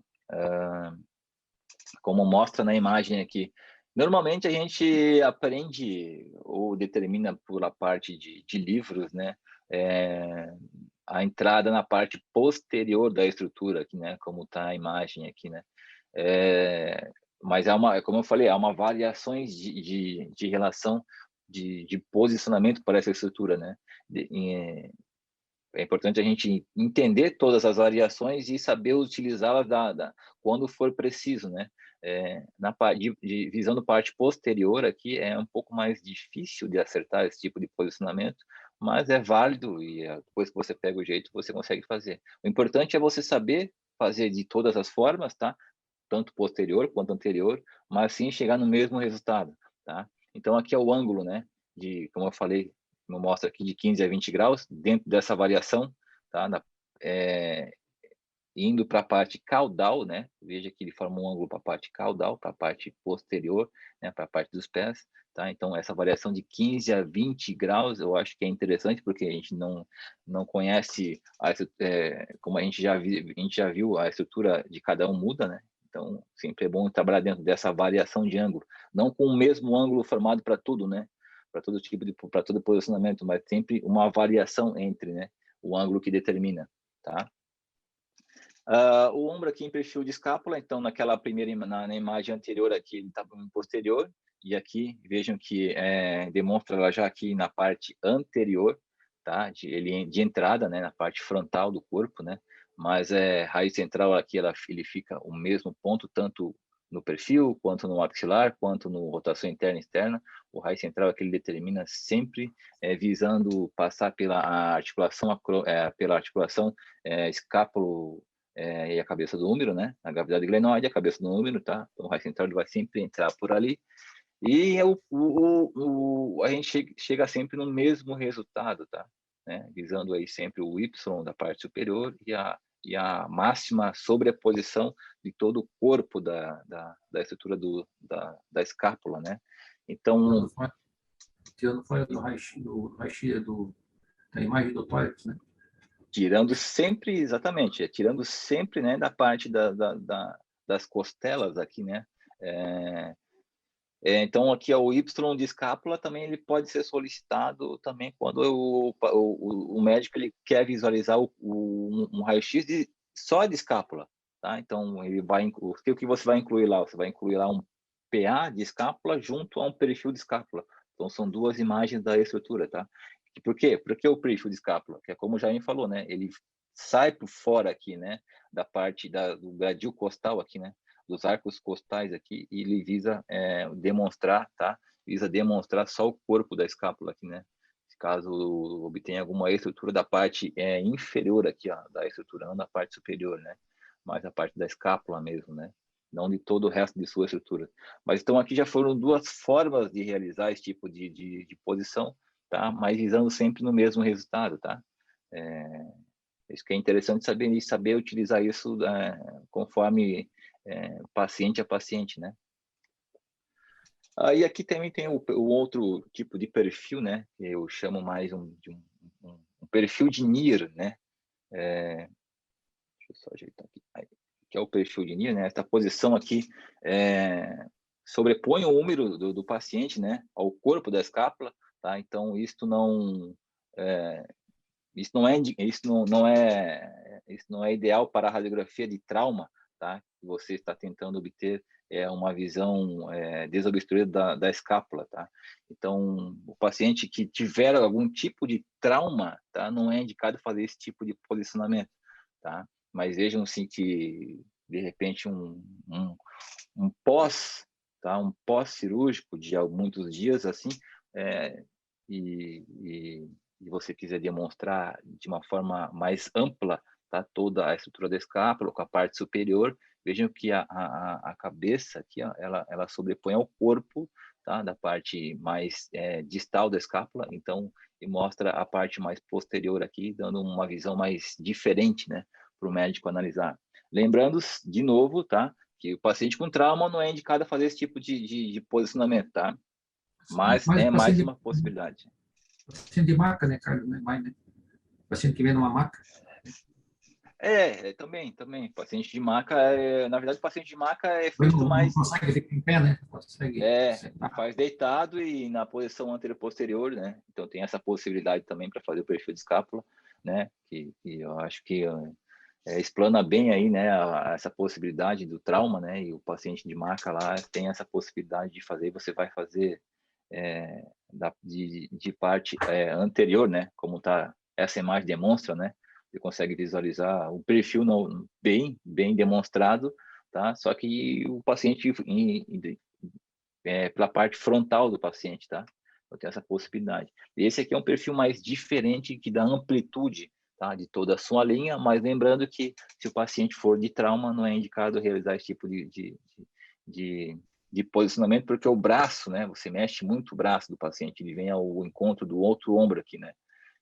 Como mostra na imagem aqui. Normalmente a gente aprende ou determina por a parte de livros, né? A entrada na parte posterior da estrutura aqui, né? Como está a imagem aqui, né? Mas como eu falei, há uma variações de relação de posicionamento para essa estrutura, né? é importante a gente entender todas as variações e saber utilizá-las quando for preciso, né? Visando parte posterior aqui, é um pouco mais difícil de acertar esse tipo de posicionamento, mas é válido e depois que você pega o jeito, você consegue fazer. O importante é você saber fazer de todas as formas, tá? Tanto posterior quanto anterior, mas sim chegar no mesmo resultado, tá? Então, aqui é o ângulo, né? Como eu falei, eu mostro aqui de 15 a 20 graus, dentro dessa variação, tá? Indo para a parte caudal, né? Veja que ele forma um ângulo para a parte caudal, para a parte posterior, né? Para a parte dos pés, tá? Então, essa variação de 15 a 20 graus, eu acho que é interessante, porque a gente não conhece, como a gente já viu, a estrutura de cada um muda, né? Então, sempre é bom trabalhar dentro dessa variação de ângulo, não com o mesmo ângulo formado para tudo, né? Para todo posicionamento, mas sempre uma variação entre, né? O ângulo que determina, tá? O ombro aqui em perfil de escápula, então naquela primeira na imagem anterior aqui ele estava no posterior, e aqui vejam que demonstra ela já aqui na parte anterior, tá? De entrada, né? Na parte frontal do corpo, né? Mas raiz central aqui ele fica o mesmo ponto, tanto no perfil, quanto no maxilar, quanto no rotação interna e externa. O raiz central aqui ele determina sempre visando passar pela articulação, escápulo e a cabeça do úmero, né? A gravidade glenoide, a cabeça do úmero, tá? Então, o raiz central vai sempre entrar por ali. E a gente chega sempre no mesmo resultado, tá? Né? Visando aí sempre o Y da parte superior e a máxima sobreposição de todo o corpo da estrutura da escápula, né? Então... Tirando fora do raio-x da imagem do tórax, né? Tirando sempre, exatamente, tirando sempre, né, da parte das costelas aqui, né? Então, aqui é o Y de escápula, também ele pode ser solicitado também quando o médico ele quer visualizar um raio-x só de escápula, tá? Então, o que você vai incluir lá? Você vai incluir lá um PA de escápula junto a um perfil de escápula. Então, são duas imagens da estrutura, tá? Por quê? Porque o perfil de escápula, que é como o Jaime falou, né? Ele sai por fora aqui, né? Da parte do gradil costal aqui, né? Dos arcos costais aqui, e ele visa demonstrar, tá? Visa demonstrar só o corpo da escápula aqui, né? Caso obtenha alguma estrutura da parte inferior aqui, ó, da estrutura, não da parte superior, né? Mas a parte da escápula mesmo, né? Não de todo o resto de sua estrutura. Mas então aqui já foram duas formas de realizar esse tipo de posição, tá? Mas visando sempre no mesmo resultado, tá? Isso que é interessante saber, e saber utilizar isso conforme paciente a paciente, né? E aqui também tem o outro tipo de perfil, né? Que eu chamo mais de um perfil de NIR, né? Deixa eu só ajeitar aqui. Aí, que é o perfil de NIR, né? Essa posição aqui sobrepõe o úmero do paciente, né? Ao corpo da escápula, tá? Então, isso não é ideal para a radiografia de trauma, tá? Você está tentando obter uma visão desobstruída da escápula, tá? Então, o paciente que tiver algum tipo de trauma, tá? Não é indicado fazer esse tipo de posicionamento, tá? Mas vejam, sim, que de repente um pós, tá? Um pós-cirúrgico de muitos dias, assim, e você quiser demonstrar de uma forma mais ampla, tá? Toda a estrutura da escápula com a parte superior, vejam que a cabeça aqui, ó, ela sobrepõe ao corpo, tá? Da parte mais distal da escápula, então, e mostra a parte mais posterior aqui, dando uma visão mais diferente, né? Para o médico analisar. Lembrando, de novo, tá? Que o paciente com trauma não é indicado a fazer esse tipo de posicionamento, tá? Mas é mais uma possibilidade. Paciente de maca, né, Carlos? Né? Paciente que vem numa maca. Também. Paciente de maca, na verdade, o paciente de maca é feito Não mais... consegue ficar em pé, né? Consegue faz deitado e na posição anterior-posterior, né? Então, tem essa possibilidade também para fazer o perfil de escápula, né? Que eu acho que explana bem aí, né? Essa possibilidade do trauma, né? E o paciente de maca lá tem essa possibilidade de fazer, você vai fazer de parte anterior, né? Como está essa imagem demonstra, né? Você consegue visualizar o perfil bem demonstrado, tá? Só que o paciente pela parte frontal do paciente, tá? Então, tem essa possibilidade. Esse aqui é um perfil mais diferente, que dá amplitude, tá? De toda a sua linha, mas lembrando que se o paciente for de trauma, não é indicado realizar esse tipo de posicionamento, porque o braço, né? Você mexe muito o braço do paciente, ele vem ao encontro do outro ombro aqui, né?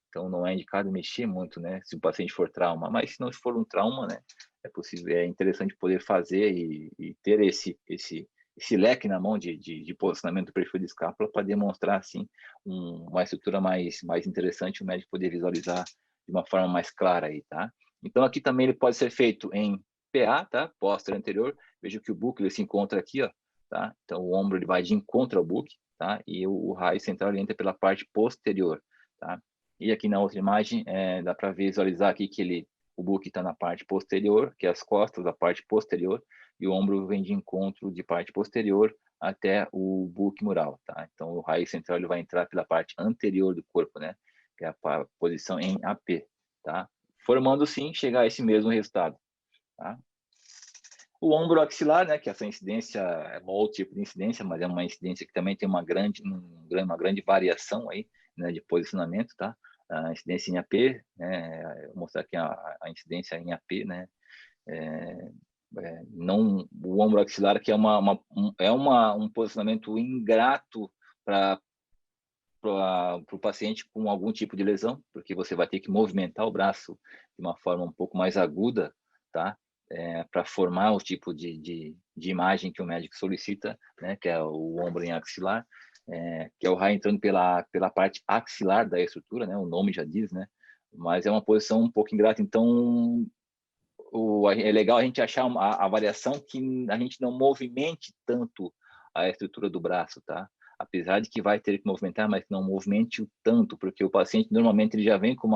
Então, não é indicado mexer muito, né? Se o paciente for trauma. Mas se não for um trauma, né? É possível, é interessante poder fazer e ter esse leque na mão de posicionamento do perfil de escápula para demonstrar, assim, uma estrutura mais interessante, o médico poder visualizar de uma forma mais clara aí, tá? Então, aqui também ele pode ser feito em PA, tá? Posterior anterior. Veja que o bucle se encontra aqui, ó, tá? Então, o ombro ele vai de encontro ao bucle, tá? E o raio central ele entra pela parte posterior, tá? E aqui na outra imagem, dá para visualizar aqui que o buque está na parte posterior, que é as costas da parte posterior, e o ombro vem de encontro de parte posterior até o buque mural, tá? Então, o raio central ele vai entrar pela parte anterior do corpo, né? Que é a posição em AP, tá? Formando, sim, chegar a esse mesmo resultado, tá? O ombro axilar, né? Que essa incidência é um outro tipo de incidência, mas é uma incidência que também tem uma grande variação aí, né? De posicionamento, tá? A incidência em AP, né? Vou mostrar aqui a incidência em AP, né? Não, o ombro axilar que é um posicionamento ingrato para o paciente com algum tipo de lesão, porque você vai ter que movimentar o braço de uma forma um pouco mais aguda, tá? Para formar o tipo de imagem que o médico solicita, né? Que é o ombro em axilar, que é o raio entrando pela parte axilar da estrutura, né? O nome já diz, né? Mas é uma posição um pouco ingrata, então é legal a gente achar a variação que a gente não movimente tanto a estrutura do braço, tá? Apesar de que vai ter que movimentar, mas não movimente o tanto, porque o paciente normalmente ele já vem com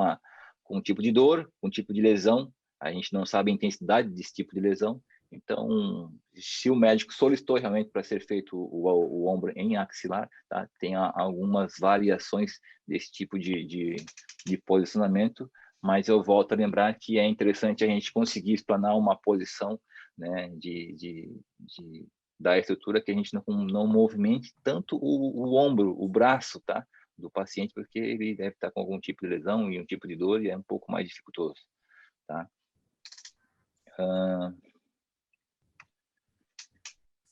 um tipo de dor, com um tipo de lesão, a gente não sabe a intensidade desse tipo de lesão, então se o médico solicitou realmente para ser feito o ombro em axilar, tá? Tem algumas variações desse tipo de posicionamento, mas eu volto a lembrar que é interessante a gente conseguir explanar uma posição, né, da estrutura que a gente não movimente tanto o ombro, o braço, tá, do paciente, porque ele deve estar com algum tipo de lesão e um tipo de dor e é um pouco mais dificultoso, tá?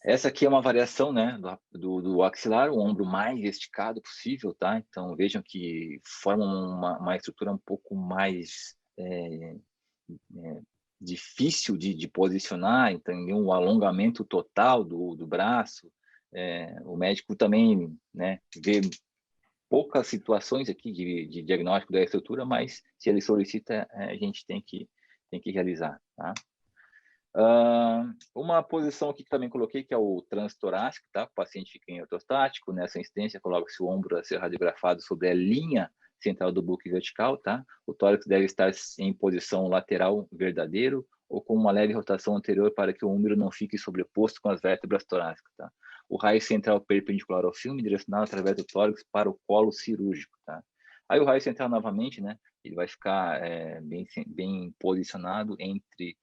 Essa aqui é uma variação, né, do axilar, o ombro mais esticado possível, tá? Então, vejam que forma uma estrutura um pouco mais difícil de posicionar, então, um alongamento total do braço. O médico também, né, vê poucas situações aqui de diagnóstico da estrutura, mas se ele solicita, a gente tem que realizar, tá? Uma posição aqui que também coloquei, que é o transtorácico, tá? O paciente fica em ortostático, nessa incidência, coloca-se o ombro a ser radiografado sobre a linha central do buque vertical, tá? O tórax deve estar em posição lateral verdadeiro ou com uma leve rotação anterior para que o úmero não fique sobreposto com as vértebras torácicas, tá? O raio central perpendicular ao filme, direcionado através do tórax para o colo cirúrgico, tá? Aí o raio central novamente, né? Ele vai ficar bem posicionado entre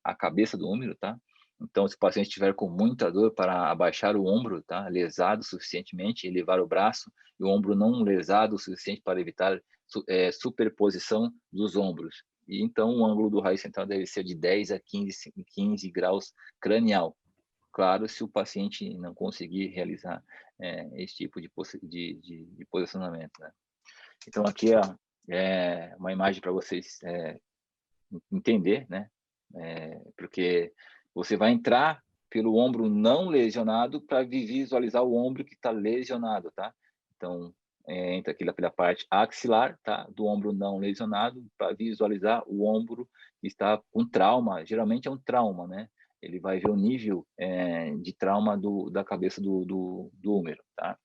a cabeça do úmero, tá? Então, se o paciente estiver com muita dor, para abaixar o ombro, tá? Lesado suficientemente, elevar o braço, e o ombro não lesado o suficiente para evitar superposição dos ombros. E então, o ângulo do raio central deve ser de 10 a 15 graus cranial. Claro, se o paciente não conseguir realizar esse tipo de posicionamento, né? Então, aqui é uma imagem para vocês entender, né? Porque você vai entrar pelo ombro não lesionado para visualizar o ombro que está lesionado, tá? Então, entra aqui pela parte axilar, tá? Do ombro não lesionado para visualizar o ombro que está com trauma. Geralmente é um trauma, né? Ele vai ver o nível de trauma da cabeça do úmero, tá?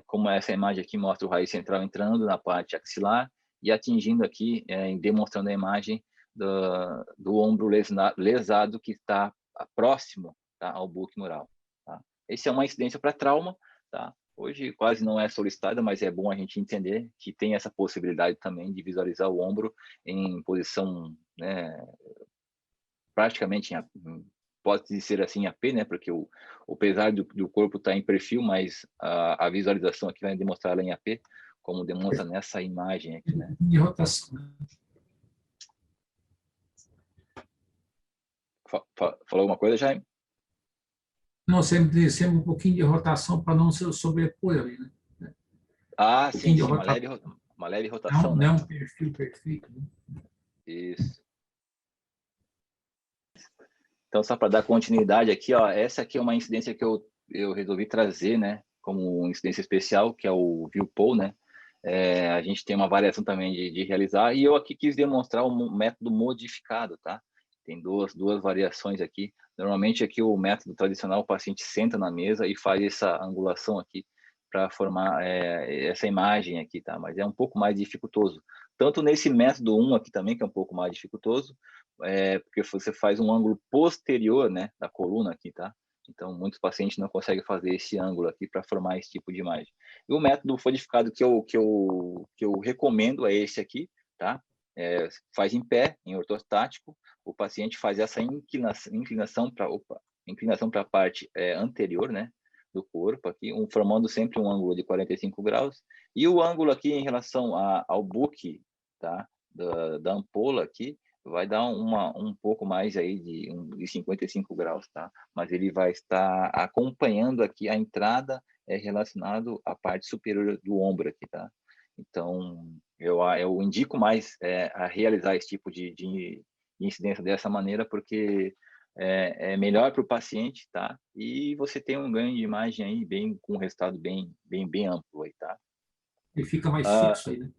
Como essa imagem aqui mostra o raio central entrando na parte axilar e atingindo aqui, demonstrando a imagem do ombro lesado que está próximo, tá, ao buque mural. Tá? Esse é uma incidência para trauma, tá? Hoje quase não é solicitada, mas é bom a gente entender que tem essa possibilidade também de visualizar o ombro em posição, né, praticamente, pode ser assim em AP, né, porque o pesar do corpo está em perfil, mas a visualização aqui vai demonstrar ela em AP, como demonstra nessa imagem aqui, né. De rotação. Falou alguma coisa, Jaime? Não, sempre um pouquinho de rotação para não se sobrepor ali, né? Ah, Um sim, pouquinho de uma rotação. leve rotação, Não né? é um perfil perfeito, né? Isso. Então, só para dar continuidade aqui, ó, essa aqui é uma incidência que eu resolvi trazer, né, como incidência especial, que é o Viewpol, né? A gente tem uma variação também de realizar, e eu aqui quis demonstrar um método modificado, tá? Tem duas variações aqui. Normalmente aqui o método tradicional, o paciente senta na mesa e faz essa angulação aqui para formar essa imagem aqui, tá? Mas é um pouco mais dificultoso. Tanto nesse método 1 aqui também, que é um pouco mais dificultoso, porque você faz um ângulo posterior, né, da coluna aqui, tá? Então, muitos pacientes não conseguem fazer esse ângulo aqui para formar esse tipo de imagem. E o método modificado que eu recomendo é esse aqui, tá? Faz em pé, em ortostático, o paciente faz essa inclinação para a parte anterior, né, do corpo aqui, formando sempre um ângulo de 45 graus, e o ângulo aqui em relação ao book, tá, da ampola aqui, vai dar um pouco mais aí de 55 graus, tá? Mas ele vai estar acompanhando aqui a entrada relacionado à parte superior do ombro aqui, tá? Então, eu indico mais a realizar esse tipo de incidência dessa maneira, porque é melhor para o paciente, tá? E você tem um ganho de imagem aí com um resultado bem amplo aí, tá? E fica mais fixo aí, né?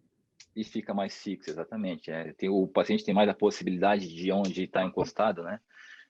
E fica mais fixo, exatamente. O paciente tem mais a possibilidade de onde está encostado, né?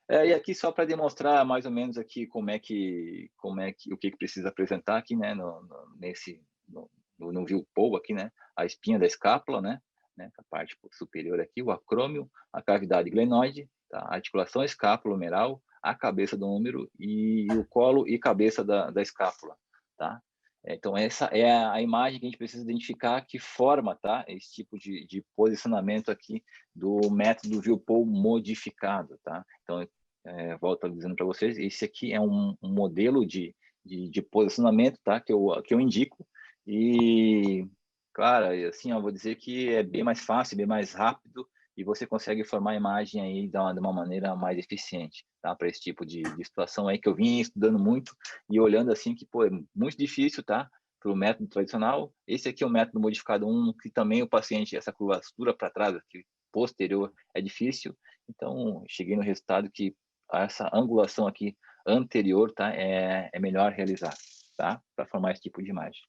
E aqui só para demonstrar mais ou menos aqui o que precisa apresentar aqui, né? No Viewpol aqui, né? A espinha da escápula, né? A parte superior aqui, o acrômio, a cavidade glenoide, tá? A articulação escápulo-humeral, a cabeça do húmero e o colo e cabeça da escápula, tá? Então, essa é a imagem que a gente precisa identificar que forma, tá? Esse tipo de posicionamento aqui do método Viewpol modificado, tá? Então, volto dizendo para vocês, esse aqui é um modelo de posicionamento, tá? Que eu indico. E, claro, assim, eu vou dizer que é bem mais fácil, bem mais rápido, e você consegue formar a imagem aí de uma maneira mais eficiente, tá? Para esse tipo de situação aí que eu vim estudando muito e olhando assim que, pô, é muito difícil, tá? Para o método tradicional. Esse aqui é o método modificado 1, que também o paciente, essa curvatura para trás aqui, posterior, é difícil. Então, cheguei no resultado que essa angulação aqui anterior, tá? É melhor realizar, tá? Para formar esse tipo de imagem.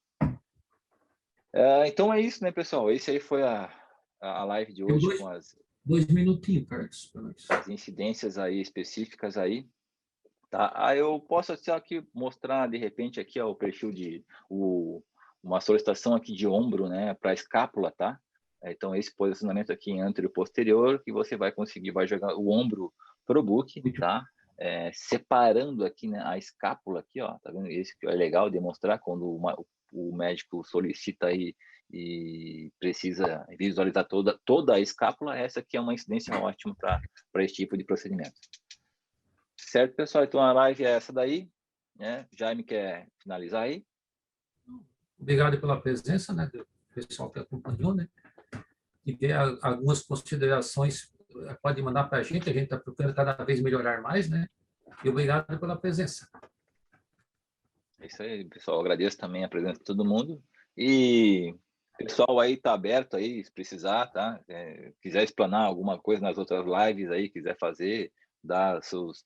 Então é isso, né, pessoal? Esse aí foi a live de hoje com as 2 minutinhos, Carlos. as incidências aí específicas aí, tá? Eu posso aqui mostrar de repente aqui ó, o perfil uma solicitação aqui de ombro, né, para escápula, tá? Então esse posicionamento aqui em anterior e posterior que você vai jogar o ombro pro book, tá? Separando aqui, né, a escápula aqui, ó, tá vendo? Esse que é legal demonstrar quando o médico solicita aí e precisa visualizar toda a escápula, essa aqui é uma incidência ótima para esse tipo de procedimento. Certo, pessoal? Então a live é essa daí, né? Jaime quer finalizar aí? Obrigado pela presença, né, do pessoal que acompanhou, né? E ter algumas considerações, pode mandar para a gente está procurando cada vez melhorar mais, né? E obrigado pela presença. É isso aí, pessoal. Eu agradeço também a presença de todo mundo. E pessoal aí tá aberto aí, se precisar, tá? Quiser explanar alguma coisa nas outras lives aí, quiser fazer, dar suas,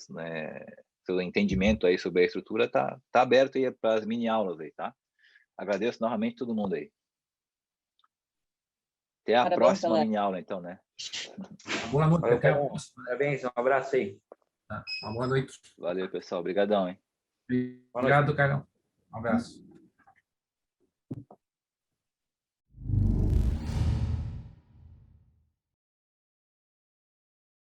né, seu entendimento aí sobre a estrutura, tá aberto aí para as mini aulas aí, tá? Agradeço novamente todo mundo aí. Até a próxima mini aula, então, né? Boa noite. Valeu, até a próxima. Parabéns, um abraço aí. Uma boa noite. Valeu, pessoal. Obrigadão, hein? Obrigado, Carlão. Um abraço.